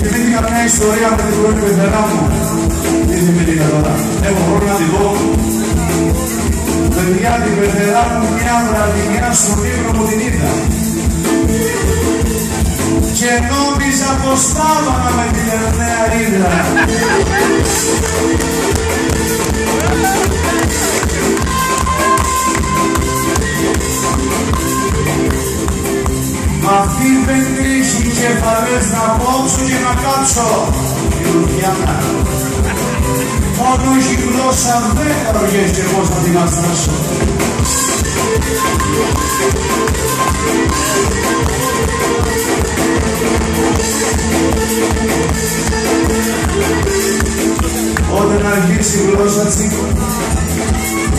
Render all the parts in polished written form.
Θυμήθηκα μια ιστορία με την πρώην πεθερά μου. Τι θυμήθηκα τώρα? Έχω χρόνο να τη δω. Παιδιά, την πεθερά μου μια βραδινιά στον ύπνο μου την είδα. Και νόμιζα πως θάβανα με την τελευταία ύδρα. Μ' αυτή δεν τρίχει κεφαλές να κόψω και να κάψω η Λουδιάνα. Μόνο έχει γλώσσα 10 ρογές και πώς θα την αστρώσω. Όταν αρχίσει η γλώσσα τσι,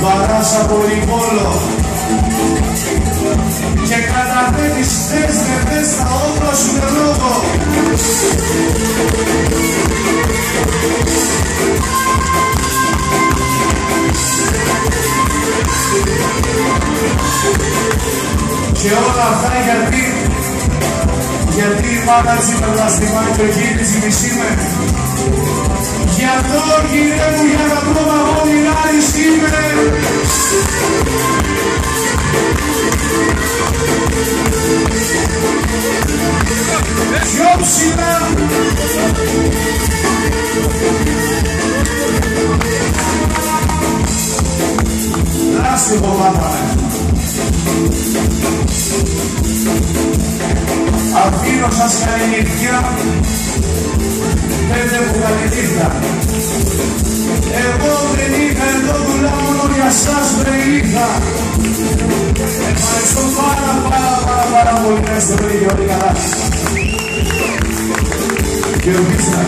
βαράσα πολύ πόλο και καταθέτεις θες με θες τα όπλα σου με λόγο. Και όλα αυτά γιατί η μάγατζη με βλαστημά και ο γύρις η μισή με. Γι' αυτό γυρεύω για να πω μαγόνι λάρις είμαι. Πιο ψηλά. Δράση φοβάμαι. Αφήνω σας καλή νύχτια, πέντε που καλή νύχτα. Εγώ δεν είχα εδώ δουλά μόνο για σας βρε είχα. Ευχαριστώ πάρα πολύ να είστε όλοι και όλοι καλά. Και ο Πίστα.